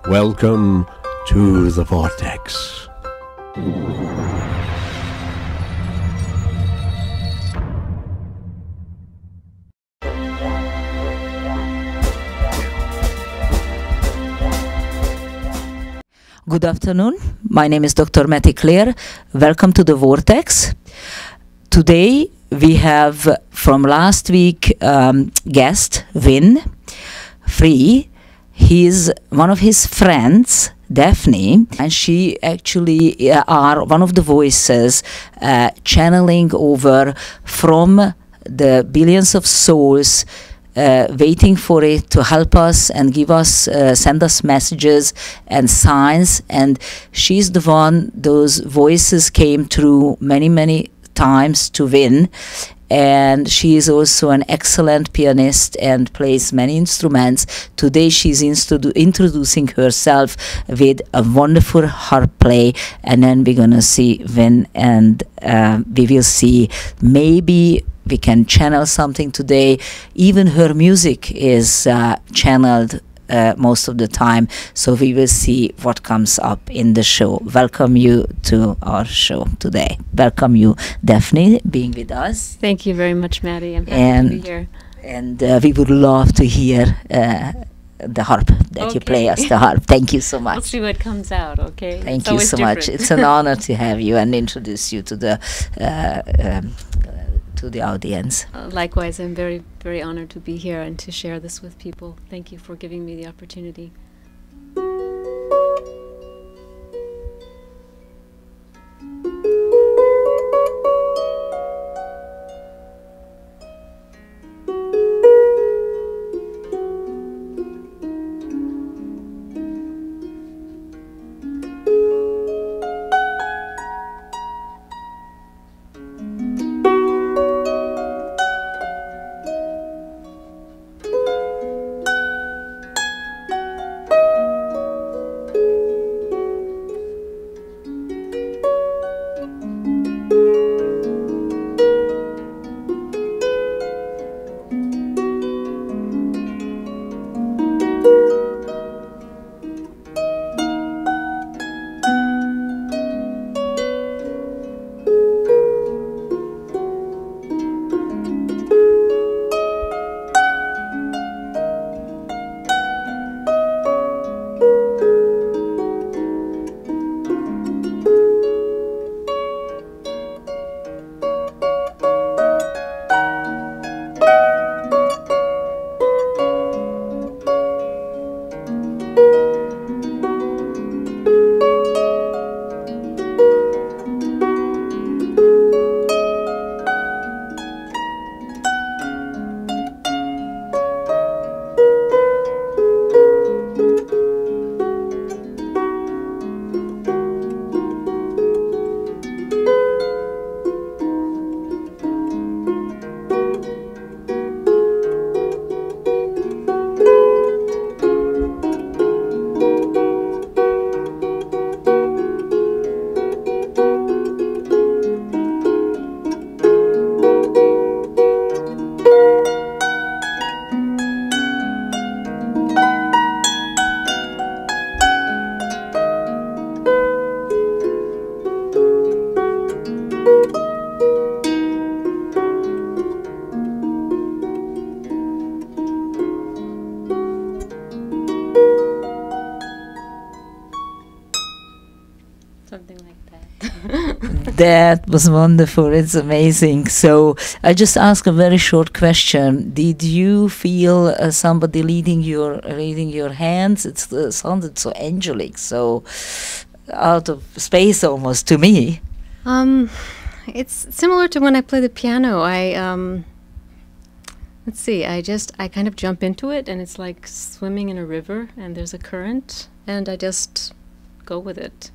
Welcome to the Vortex. Good afternoon. My name is Dr. MattieKlare. Welcome to the Vortex. Today we have from last week guest Wynn, free. He's one of his friends, Daphne, and she actually are one of the voices channeling over from the billions of souls waiting for it to help us and give us, send us messages and signs. And she's the one, those voices came through many times to Wynn. And she is also an excellent pianist and plays many instruments. Today she's introducing herself with a wonderful harp play, and then we're gonna see Wynn, and we will see maybe we can channel something today. Even her music is channeled most of the time, so we will see what comes up in the show. Welcome you to our show today. Welcome you, Daphne, being with us. Thank you very much, Mattie. I'm happy to be here. And we would love to hear the harp that you play us, the harp. Thank you so much. We'll see what comes out, okay? Thank you so much. It's an honor to have you and introduce you to the audience. Likewise, I'm very honored to be here and to share this with people. Thank you for giving me the opportunity. That was wonderful. It's amazing. So I just ask a very short question. Did you feel somebody leading your hands? It sounded so angelic, so out of space almost to me. It's similar to when I play the piano. Let's see. I kind of jump into it, and it's like swimming in a river, and there's a current, and I just go with it.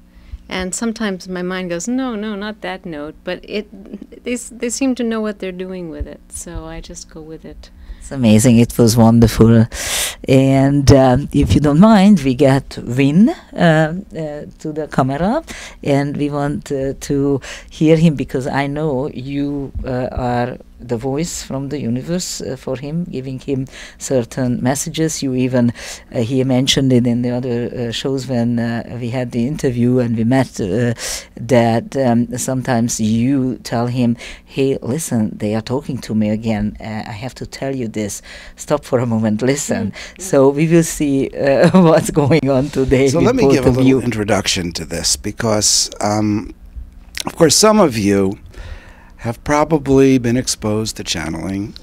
And sometimes my mind goes, no, not that note. But they seem to know what they're doing with it, so I just go with it. It's amazing. It was wonderful. And if you don't mind, we get Wynn to the camera, and we want to hear him, because I know you are the voice from the universe for him, giving him certain messages. You even, he mentioned it in the other shows when we had the interview and we met, that sometimes you tell him, hey, listen, they are talking to me again. I have to tell you this. Stop for a moment, listen. So we will see what's going on today. So let me give a little introduction to this, because, of course, some of you have probably been exposed to channeling.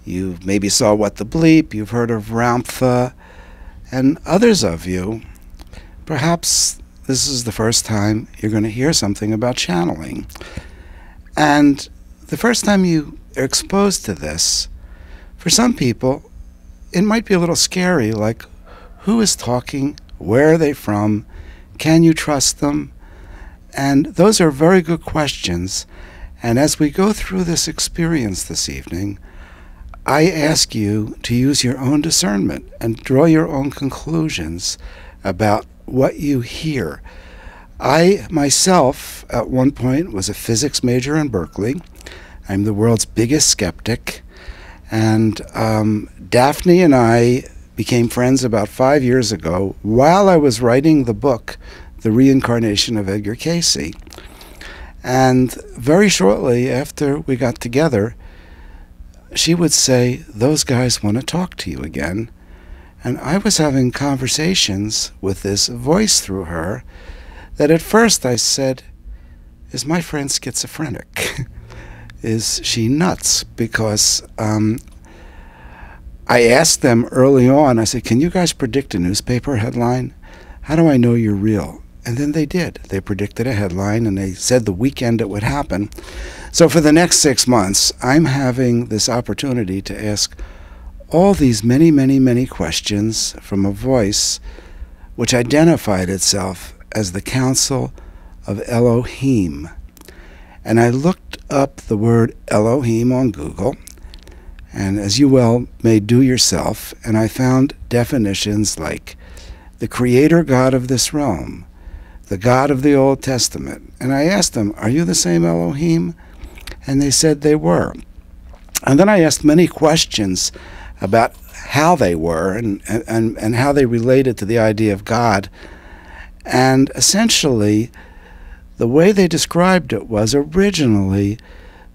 You maybe saw What the Bleep, you've heard of Ramtha, and others of you, perhaps this is the first time you're going to hear something about channeling. And the first time you are exposed to this, for some people, it might be a little scary, like, who is talking? Where are they from? Can you trust them? And those are very good questions. And as we go through this experience this evening, I ask you to use your own discernment and draw your own conclusions about what you hear. I myself, at one point, was a physics major in Berkeley. I'm the world's biggest skeptic. And Daphne and I became friends about 5 years ago while I was writing the book, The Reincarnation of Edgar Cayce. And very shortly after we got together, she would say, those guys want to talk to you again. And I was having conversations with this voice through her that at first I said, is my friend schizophrenic? Is she nuts? Because I asked them early on, I said, can you guys predict a newspaper headline? How do I know you're real? And then they did. They predicted a headline, and they said the weekend it would happen. So for the next 6 months, I'm having this opportunity to ask all these many, many, many questions from a voice which identified itself as the Council of Elohim. And I looked up the word Elohim on Google, and as you well may do yourself, and I found definitions like the creator God of this realm, the God of the Old Testament. And I asked them, are you the same Elohim? And they said they were. And then I asked many questions about how they were and how they related to the idea of God. And essentially, the way they described it was originally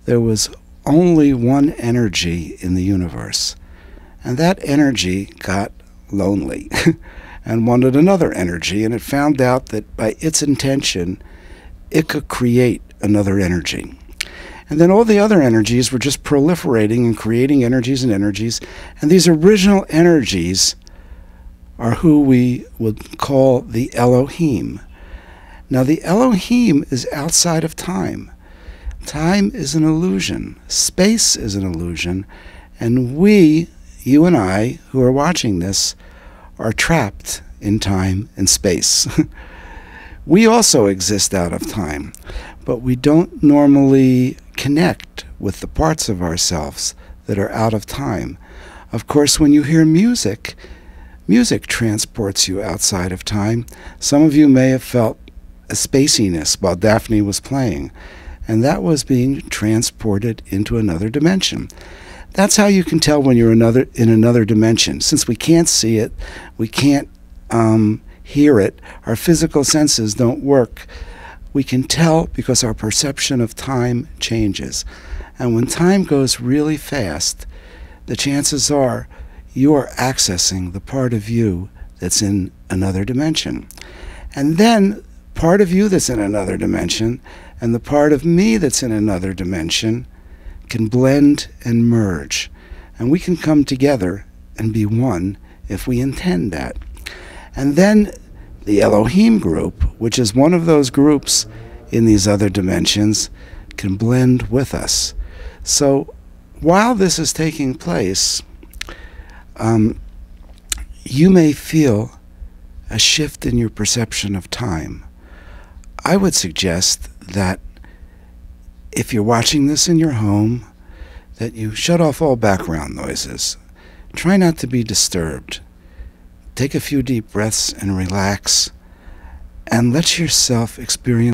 there was only one energy in the universe. And that energy got lonely and wanted another energy, and it found out that by its intention, it could create another energy. And then all the other energies were just proliferating and creating energies and energies, and these original energies are who we would call the Elohim. Now, the Elohim is outside of time. Time is an illusion. Space is an illusion. And we, you and I, who are watching this, are trapped in time and space. We also exist out of time, but we don't normally connect with the parts of ourselves that are out of time. Of course, when you hear music, music transports you outside of time. Some of you may have felt a spaciness while Daphne was playing, and that was being transported into another dimension. That's how you can tell when you're in another dimension. Since we can't see it, we can't hear it, our physical senses don't work. We can tell because our perception of time changes. And when time goes really fast, the chances are you are accessing the part of you that's in another dimension. And then part of you that's in another dimension and the part of me that's in another dimension can blend and merge. And we can come together and be one if we intend that. And then the Elohim group, which is one of those groups in these other dimensions, can blend with us. So while this is taking place, you may feel a shift in your perception of time. I would suggest that if you're watching this in your home, that you shut off all background noises. Try not to be disturbed. Take a few deep breaths and relax, and let yourself experience